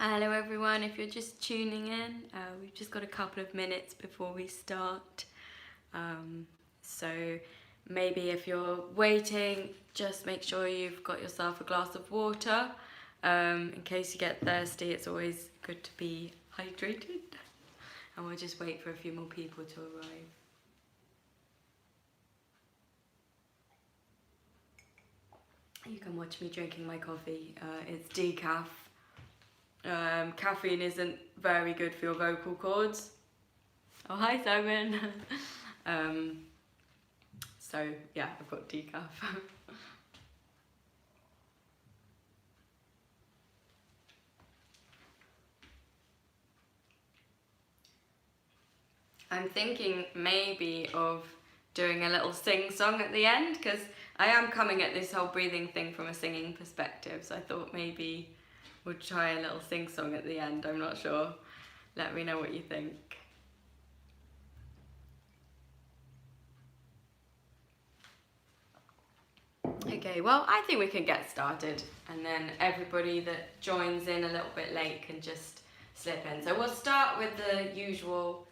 Hello everyone, if you're just tuning in, we've just got a couple of minutes before we start. So maybe if you're waiting, just make sure you've got yourself a glass of water. In case you get thirsty, it's always good to be hydrated. And we'll just wait for a few more people to arrive. You can watch me drinking my coffee. It's decaf. Caffeine isn't very good for your vocal cords. Oh, hi Simon. So yeah, I've got decaf. I'm thinking maybe of doing a little sing song at the end, because I am coming at this whole breathing thing from a singing perspective, so I thought maybe we'll try a little sing song at the end. I'm not sure. Let me know what you think. Okay, well, I think we can get started, and then everybody that joins in a little bit late can just slip in. So we'll start with the usual.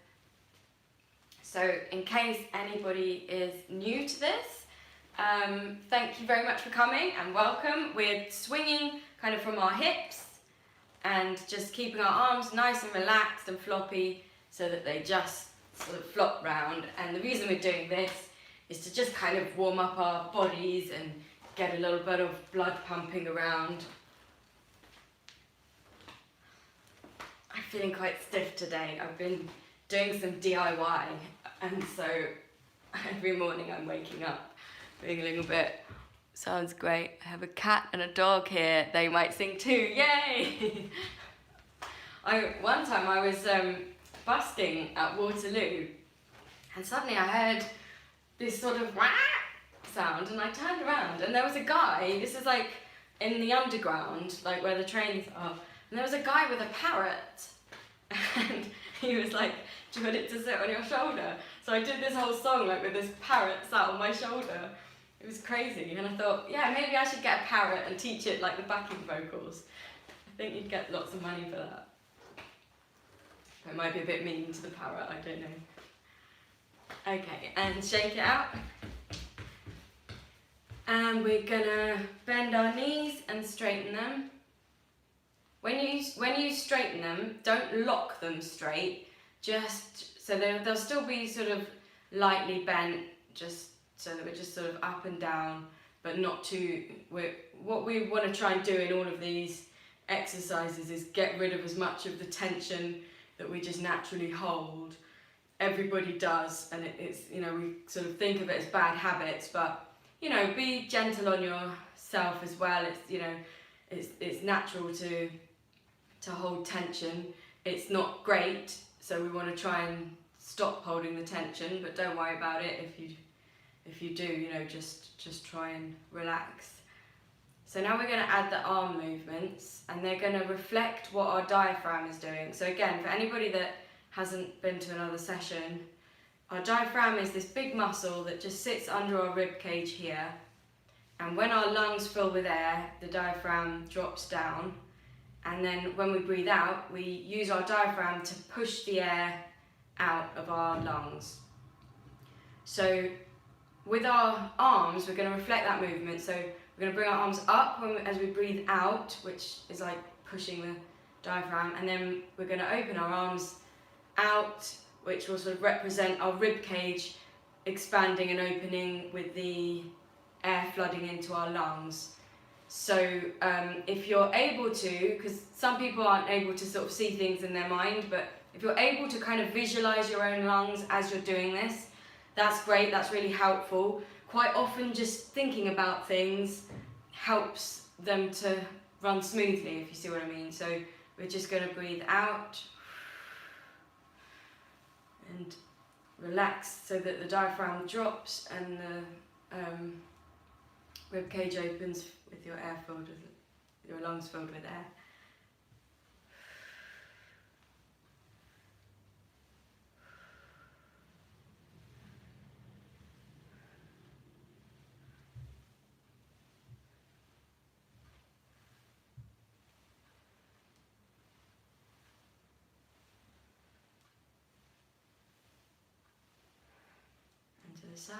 So in case anybody is new to this, thank you very much for coming and welcome. We're swinging kind of from our hips and just keeping our arms nice and relaxed and floppy so that they just sort of flop round. And the reason we're doing this is to just kind of warm up our bodies and get a little bit of blood pumping around. I'm feeling quite stiff today. I've been doing some DIY, and so every morning I'm waking up feeling a little bit, sounds great. I have a cat and a dog here. They might sing too, yay! One time I was busking at Waterloo, and suddenly I heard this sort of wah sound, and I turned around and there was a guy. This is like in the underground, like where the trains are, and there was a guy with a parrot, and he was like, do you want it to sit on your shoulder? So I did this whole song like with this parrot sat on my shoulder. It was crazy, and I thought, yeah, maybe I should get a parrot and teach it like the backing vocals. I think you'd get lots of money for that. It might be a bit mean to the parrot, I don't know. Okay, and shake it out. And we're gonna bend our knees and straighten them. When you straighten them, don't lock them straight, just so they'll still be sort of lightly bent, just so that we're just sort of up and down, but not too. What we want to try and do in all of these exercises is get rid of as much of the tension that we just naturally hold. Everybody does, and it's, you know, we sort of think of it as bad habits, but, you know, be gentle on yourself as well. It's, you know, it's natural to hold tension. It's not great, so we want to try and stop holding the tension, but don't worry about it if you do, you know, just try and relax. So now we're going to add the arm movements, and they're going to reflect what our diaphragm is doing. So again, for anybody that hasn't been to another session, our diaphragm is this big muscle that just sits under our rib cage here, and when our lungs fill with air, the diaphragm drops down, and then when we breathe out, we use our diaphragm to push the air out of our lungs. So with our arms, we're going to reflect that movement. So we're going to bring our arms up as we breathe out, which is like pushing the diaphragm, and then we're going to open our arms out, which will sort of represent our rib cage expanding and opening with the air flooding into our lungs. So if you're able to, because some people aren't able to sort of see things in their mind, but if you're able to kind of visualize your own lungs as you're doing this, that's great, that's really helpful. Quite often just thinking about things helps them to run smoothly, if you see what I mean. So we're just going to breathe out and relax so that the diaphragm drops and the rib cage opens with your air filled with, your lungs filled with air. other side.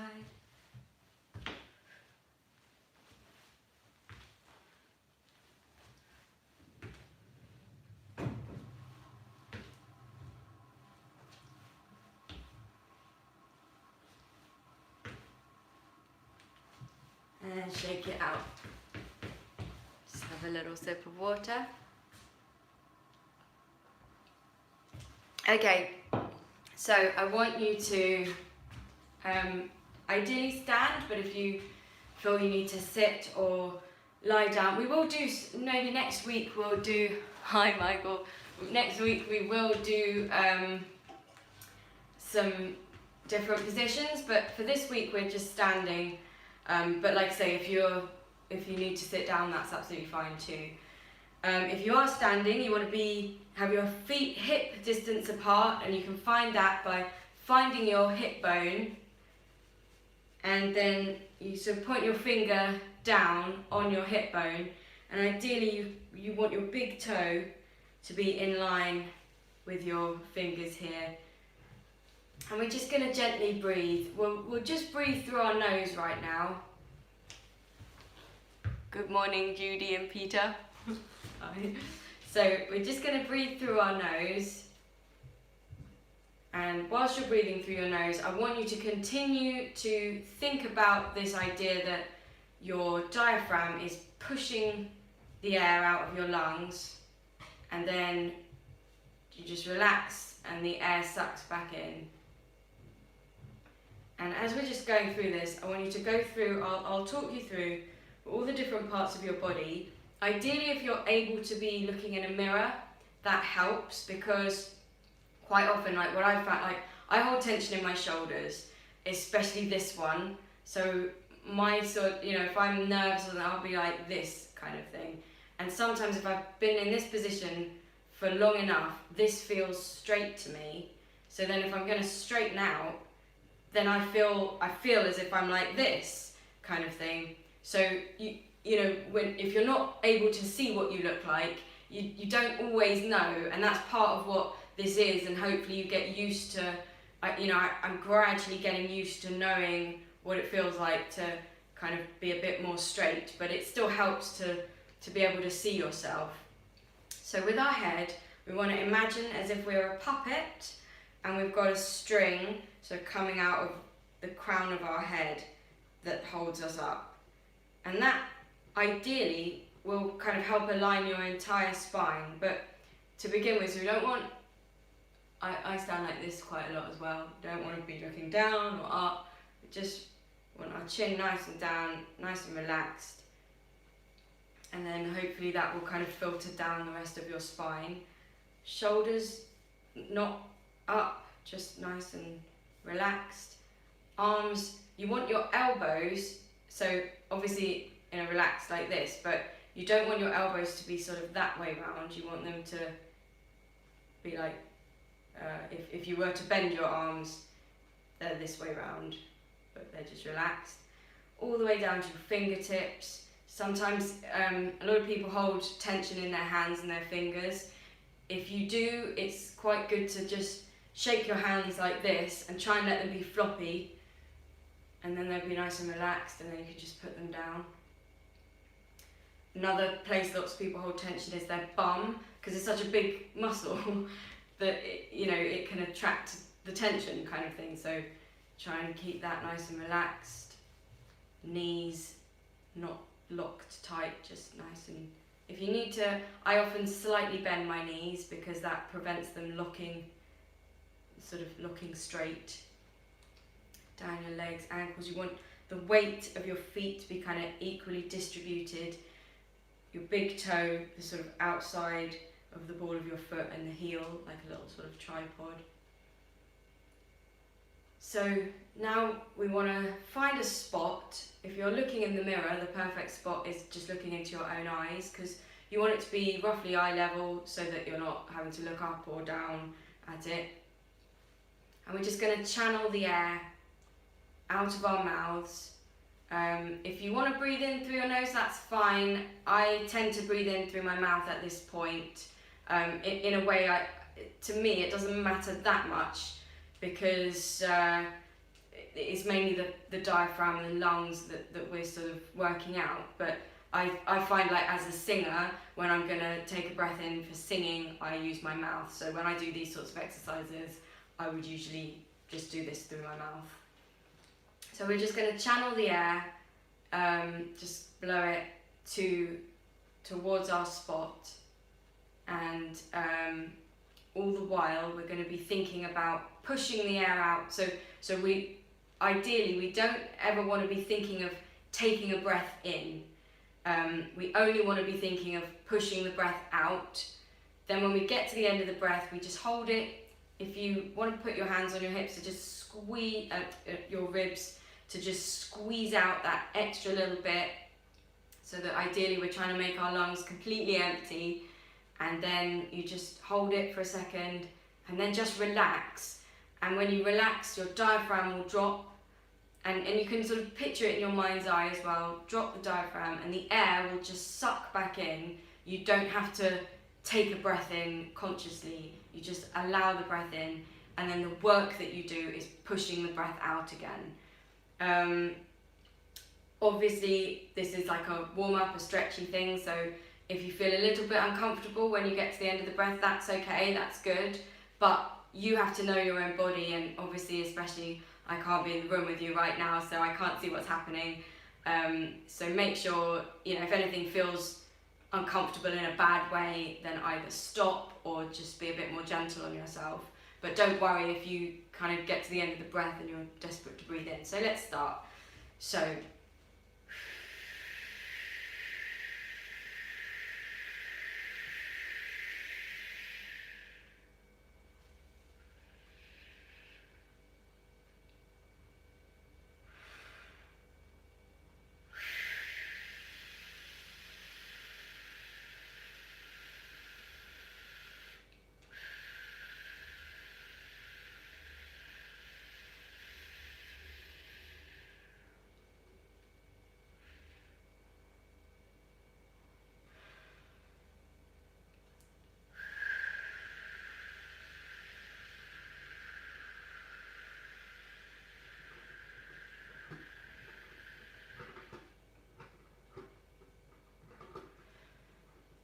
And shake it out. Just have a little sip of water. Okay, so I want you to ideally stand, but if you feel you need to sit or lie down, we will do, maybe next week we'll do, hi Michael, next week we will do some different positions, but for this week we're just standing. But like I say, if you need to sit down, that's absolutely fine too. If you are standing, you want to have your feet hip distance apart, and you can find that by finding your hip bone, and then you sort of point your finger down on your hip bone, and ideally you want your big toe to be in line with your fingers here. And we're just going to gently breathe. We'll just breathe through our nose right now. Good morning, Judy and Peter. Hi. So we're just going to breathe through our nose. And whilst you're breathing through your nose, I want you to continue to think about this idea that your diaphragm is pushing the air out of your lungs, and then you just relax and the air sucks back in. And as we're just going through this, I want you to go through, I'll talk you through all the different parts of your body. Ideally, if you're able to be looking in a mirror, that helps, because quite often, like what I found, like I hold tension in my shoulders, especially this one. So my sort, if I'm nervous, I'll be like this kind of thing. And sometimes if I've been in this position for long enough, this feels straight to me. So then if I'm going to straighten out, then I feel as if I'm like this kind of thing. So if you're not able to see what you look like, you don't always know, and that's part of what this is. And hopefully you get used to, I'm gradually getting used to knowing what it feels like to kind of be a bit more straight, but it still helps to be able to see yourself. So with our head, we want to imagine as if we're a puppet and we've got a string coming out of the crown of our head that holds us up. And that ideally will kind of help align your entire spine. But to begin with, so we don't want, I stand like this quite a lot as well. Don't want to be looking down or up. We just want our chin nice and down, nice and relaxed. And then hopefully that will kind of filter down the rest of your spine. Shoulders not up, just nice and relaxed. Arms, you want your elbows, so obviously relaxed like this, but you don't want your elbows to be sort of that way round. You want them to be like, if you were to bend your arms, they're this way round, but they're just relaxed. All the way down to your fingertips. Sometimes a lot of people hold tension in their hands and their fingers. If you do, it's quite good to just shake your hands like this and try and let them be floppy, and then they'll be nice and relaxed, and then you can just put them down. Another place lots of people hold tension is their bum, because it's such a big muscle that it can attract the tension kind of thing. So try and keep that nice and relaxed. Knees not locked tight, just nice. And if you need to, I often slightly bend my knees because that prevents them looking straight. Down your legs, ankles, you want the weight of your feet to be kind of equally distributed. Your big toe, the sort of outside of the ball of your foot, and the heel like a little sort of tripod. So now we want to find a spot. If you're looking in the mirror, the perfect spot is just looking into your own eyes, because you want it to be roughly eye level so that you're not having to look up or down at it. And we're just going to channel the air out of our mouths. If you want to breathe in through your nose, that's fine. I tend to breathe in through my mouth at this point. In a way, to me, it doesn't matter that much, because it's mainly the diaphragm and the lungs that we're sort of working out. But I find, like, as a singer, when I'm going to take a breath in for singing, I use my mouth. So when I do these sorts of exercises, I would usually just do this through my mouth. So we're just going to channel the air, just blow it towards our spot, and all the while we're going to be thinking about pushing the air out. So we ideally don't ever want to be thinking of taking a breath in. We only want to be thinking of pushing the breath out. Then when we get to the end of the breath, we just hold it. If you want to put your hands on your hips to just squeeze your ribs, to just squeeze out that extra little bit, so that ideally we're trying to make our lungs completely empty. And then you just hold it for a second and then just relax. And when you relax, your diaphragm will drop. And you can sort of picture it in your mind's eye as well. Drop the diaphragm and the air will just suck back in. You don't have to take a breath in consciously. You just allow the breath in, and then the work that you do is pushing the breath out again. Obviously, this is like a warm-up, a stretchy thing, so if you feel a little bit uncomfortable when you get to the end of the breath, that's okay, that's good. But you have to know your own body, and obviously, especially, I can't be in the room with you right now, so I can't see what's happening. So make sure, if anything feels uncomfortable in a bad way, then either stop or just be a bit more gentle on yourself. But don't worry if you kind of get to the end of the breath and you're desperate to breathe in. So let's start. So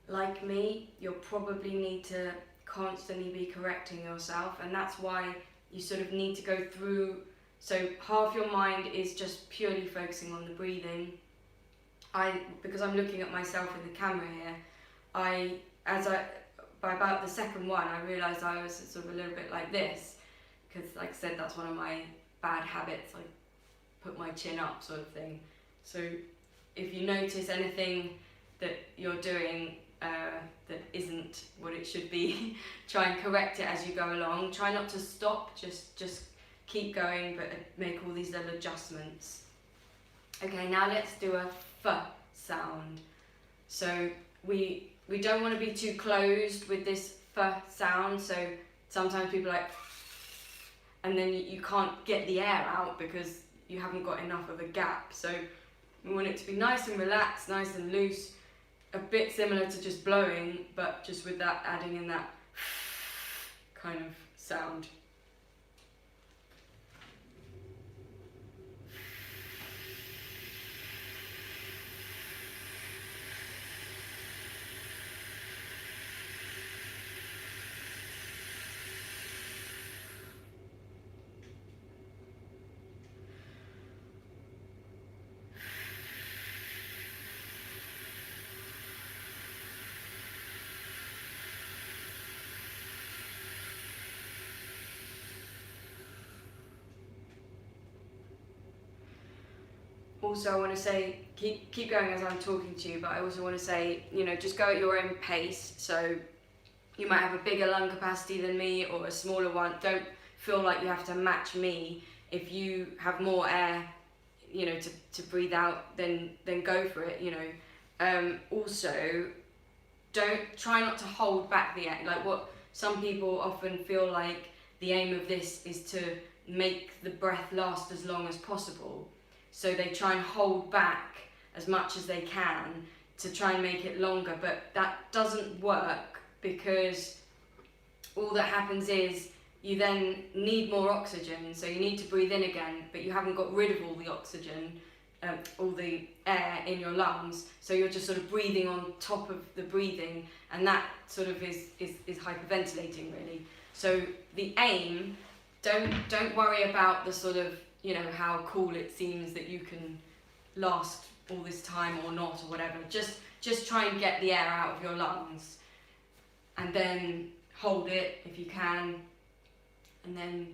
like me, you'll probably need to constantly be correcting yourself, and that's why you sort of need to go through. So half your mind is just purely focusing on the breathing. Because I'm looking at myself in the camera here, by about the second one, I realised I was sort of a little bit like this, because like I said, that's one of my bad habits. I put my chin up, sort of thing. So if you notice anything that you're doing that isn't what it should be, try and correct it as you go along. Try not to stop, just keep going, but make all these little adjustments. Okay, now let's do a f sound. So we don't want to be too closed with this f sound, so sometimes people are like, and then you can't get the air out because you haven't got enough of a gap. So we want it to be nice and relaxed, nice and loose, a bit similar to just blowing, but just with that, adding in that kind of sound. Also, I want to say, keep going as I'm talking to you, but I also want to say, just go at your own pace. So you might have a bigger lung capacity than me or a smaller one. Don't feel like you have to match me. If you have more air, to breathe out, then go for it, Also, try not to hold back the air. Like what some people often feel like the aim of this is to make the breath last as long as possible. So they try and hold back as much as they can to try and make it longer, but that doesn't work, because all that happens is you then need more oxygen, so you need to breathe in again, but you haven't got rid of all the oxygen, all the air in your lungs, so you're just sort of breathing on top of the breathing, and that sort of is hyperventilating really. So the aim, don't worry about the sort of, you know, how cool it seems that you can last all this time or not or whatever. Just try and get the air out of your lungs, and then hold it if you can, and then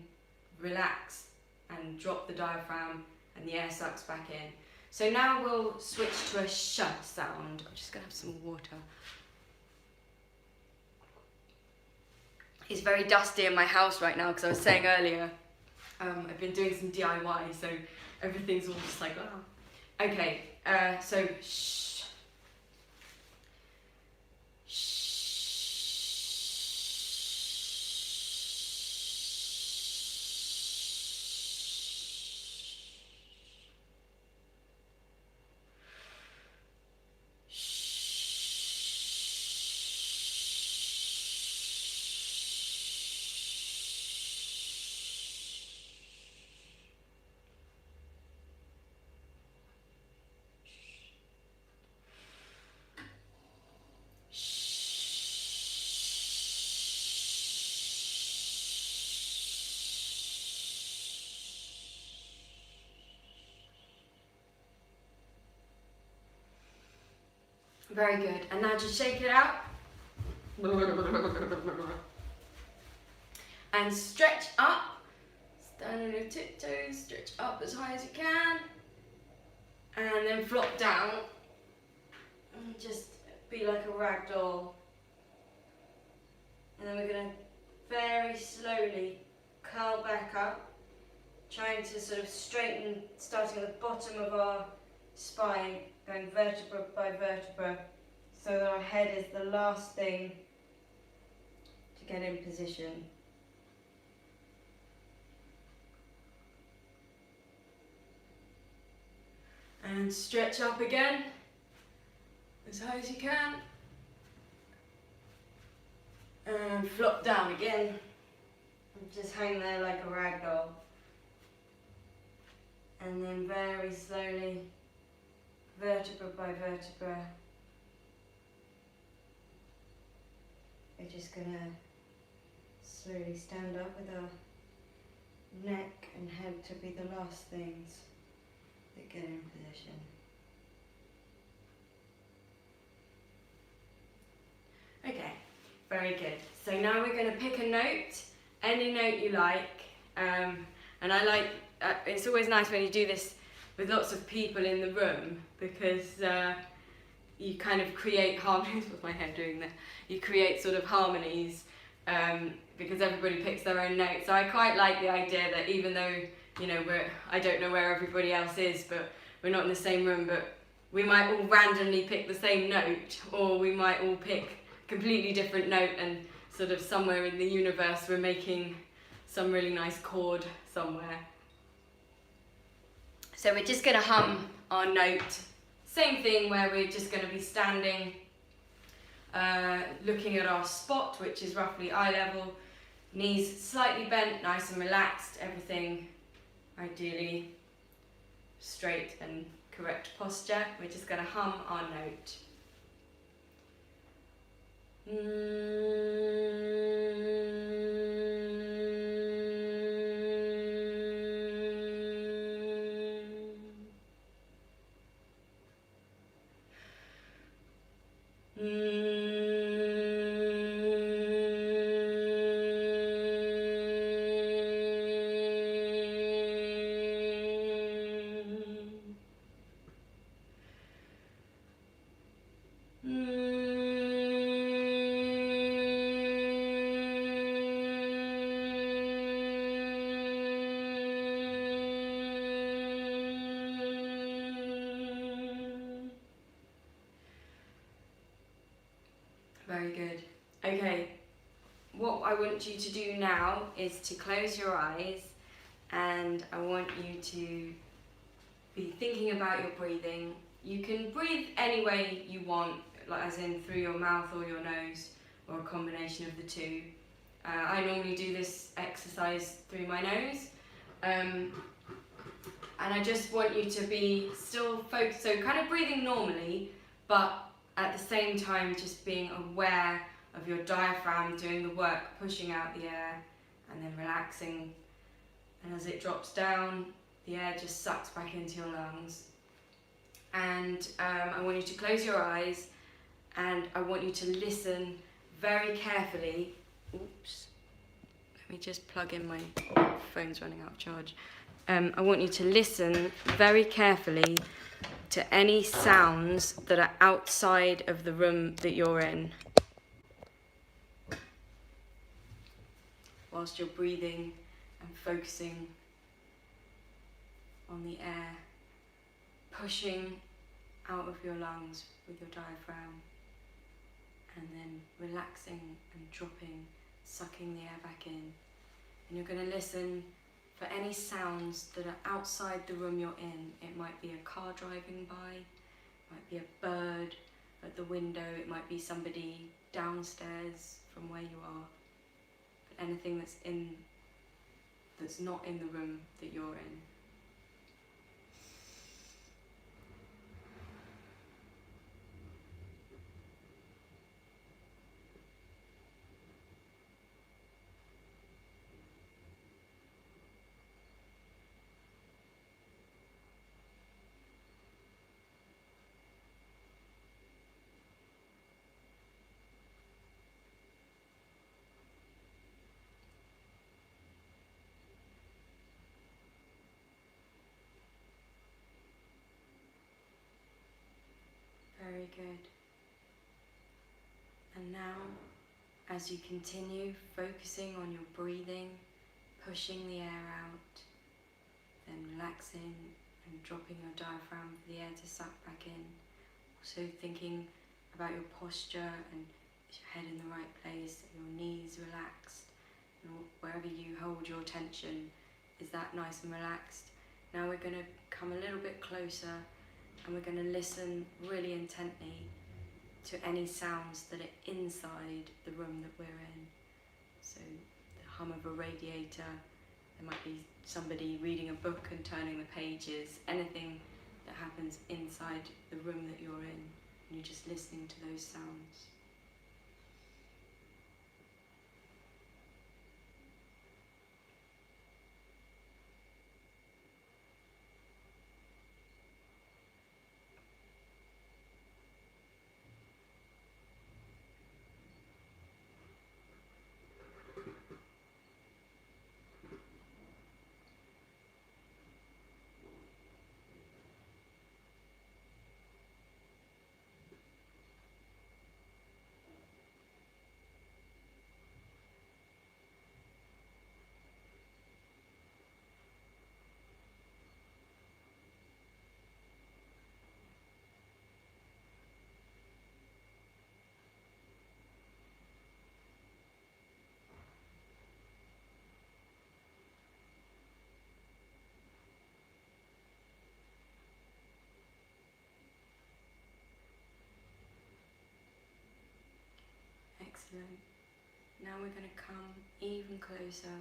relax and drop the diaphragm, and the air sucks back in. So now we'll switch to a sh sound. I'm just gonna have some water. It's very dusty in my house right now because I was saying earlier, I've been doing some DIY, so everything's all just like, ah. Okay, so sh. Very good. And now just shake it out. And stretch up. Stand on your tiptoes, stretch up as high as you can. And then flop down. And just be like a rag doll. And then we're going to very slowly curl back up, trying to sort of straighten, starting at the bottom of our spine, going vertebra by vertebra, so that our head is the last thing to get in position. And stretch up again, as high as you can. And flop down again. And just hang there like a rag doll. And then very slowly, vertebra by vertebra, we're just going to slowly stand up with our neck and head to be the last things that get in position. Okay, very good. So now we're going to pick a note, any note you like, and I like, it's always nice when you do this with lots of people in the room, because you kind of create harmonies. What's my hair doing there? You create sort of harmonies because everybody picks their own note. So I quite like the idea that even though, you know, I don't know where everybody else is, but we're not in the same room, but we might all randomly pick the same note, or we might all pick a completely different note, and sort of somewhere in the universe we're making some really nice chord somewhere. So we're just going to hum our note. Same thing, where we're just going to be standing, looking at our spot, which is roughly eye level, knees slightly bent, nice and relaxed, everything ideally straight and correct posture. We're just going to hum our note. Very good. Okay, what I want you to do now is to close your eyes, and I want you to be thinking about your breathing. You can breathe any way you want, like as in through your mouth or your nose, or a combination of the two. I normally do this exercise through my nose. And I just want you to be still focused, so kind of breathing normally, but at the same time just being aware of your diaphragm doing the work, pushing out the air and then relaxing. And as it drops down, the air just sucks back into your lungs. And I want you to close your eyes, and I want you to listen very carefully. Oops. Let me just plug in my phone's running out of charge. I want you to listen very carefully to any sounds that are outside of the room that you're in. Whilst you're breathing and focusing on the air, pushing out of your lungs with your diaphragm, and then relaxing and dropping, sucking the air back in. And you're going to listen for any sounds that are outside the room you're in. It might be a car driving by, it might be a bird at the window, it might be somebody downstairs from where you are. But anything that's not in the room that you're in. Very good. And now, as you continue focusing on your breathing, pushing the air out, then relaxing and dropping your diaphragm for the air to suck back in. Also thinking about your posture and is your head in the right place, your knees relaxed, and wherever you hold your tension, is that nice and relaxed? Now we're going to come a little bit closer and we're going to listen really intently to any sounds that are inside the room that we're in. So the hum of a radiator, there might be somebody reading a book and turning the pages, anything that happens inside the room that you're in, and you're just listening to those sounds. Excellent. Now we're going to come even closer.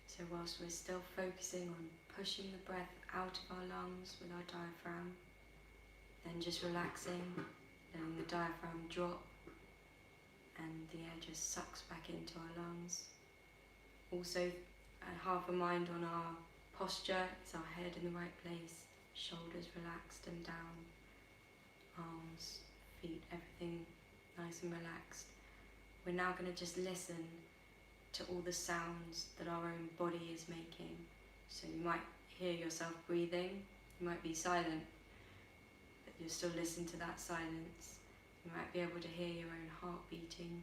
So whilst we're still focusing on pushing the breath out of our lungs with our diaphragm, then just relaxing, letting the diaphragm drop, and the air just sucks back into our lungs. Also, half a mind on our posture. Is our head in the right place? Shoulders relaxed and down, arms, feet, everything nice and relaxed. We're now going to just listen to all the sounds that our own body is making. So you might hear yourself breathing, you might be silent, but you'll still listen to that silence. You might be able to hear your own heart beating.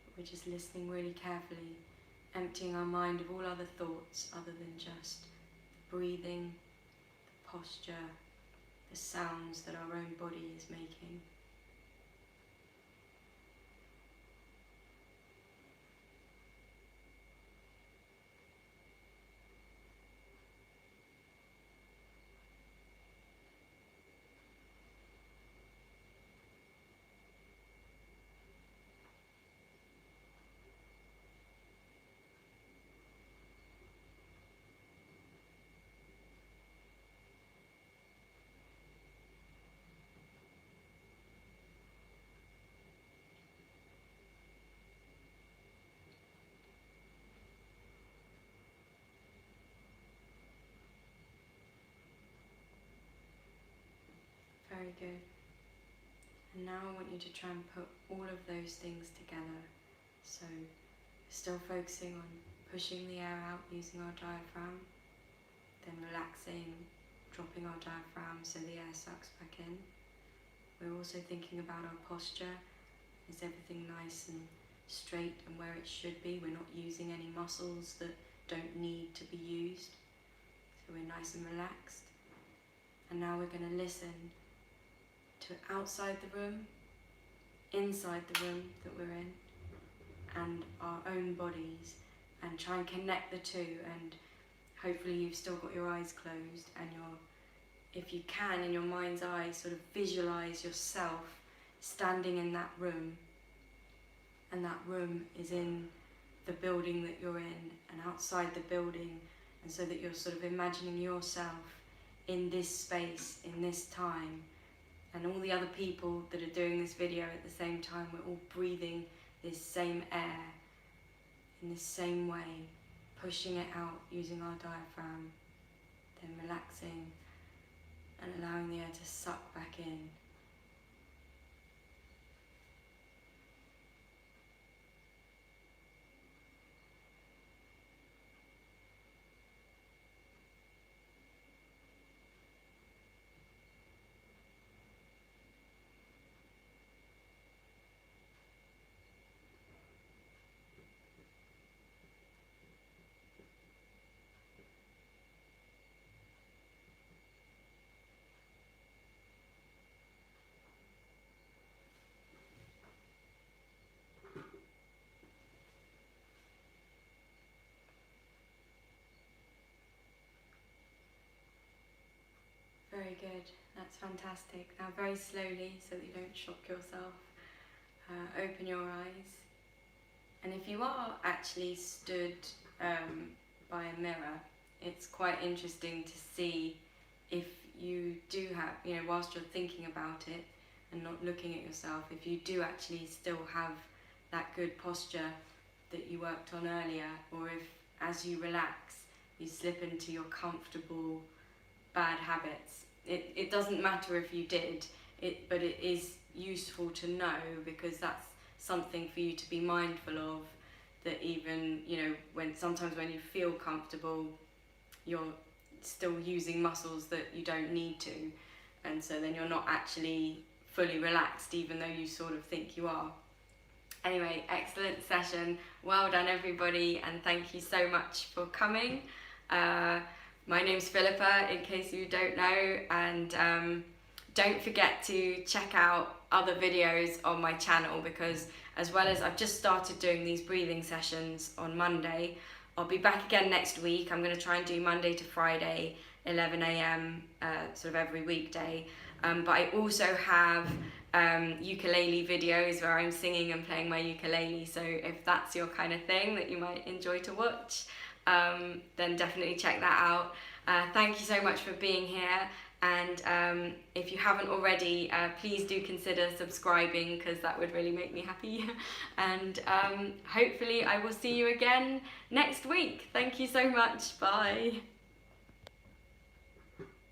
But we're just listening really carefully, emptying our mind of all other thoughts other than just the breathing, the posture, the sounds that our own body is making. Very good. And now I want you to try and put all of those things together. So still focusing on pushing the air out using our diaphragm, then relaxing, dropping our diaphragm so the air sucks back in. We're also thinking about our posture. Is everything nice and straight and where it should be? We're not using any muscles that don't need to be used. So we're nice and relaxed. And now we're going to listen to outside the room, inside the room that we're in, and our own bodies, and try and connect the two. And hopefully you've still got your eyes closed, and if you can, in your mind's eye, sort of visualize yourself standing in that room, and that room is in the building that you're in and outside the building, and so that you're sort of imagining yourself in this space, in this time, and all the other people that are doing this video at the same time. We're all breathing this same air in this same way, pushing it out using our diaphragm, then relaxing and allowing the air to suck back in. Very good, that's fantastic. Now very slowly, so that you don't shock yourself, open your eyes. And if you are actually stood by a mirror, it's quite interesting to see if you do have, whilst you're thinking about it and not looking at yourself, if you do actually still have that good posture that you worked on earlier, or if as you relax you slip into your comfortable bad habits. It doesn't matter if you did, but it is useful to know, because that's something for you to be mindful of, that even, sometimes when you feel comfortable, you're still using muscles that you don't need to, and so then you're not actually fully relaxed, even though you sort of think you are. Anyway, excellent session. Well done, everybody, and thank you so much for coming. My name's Philippa, in case you don't know, and don't forget to check out other videos on my channel, because as well as I've just started doing these breathing sessions on Monday, I'll be back again next week. I'm going to try and do Monday to Friday, 11 AM, sort of every weekday. But I also have ukulele videos where I'm singing and playing my ukulele, so if that's your kind of thing that you might enjoy to watch, then definitely check that out. Thank you so much for being here, and if you haven't already, please do consider subscribing, because that would really make me happy. And hopefully I will see you again next week. Thank you so much. Bye.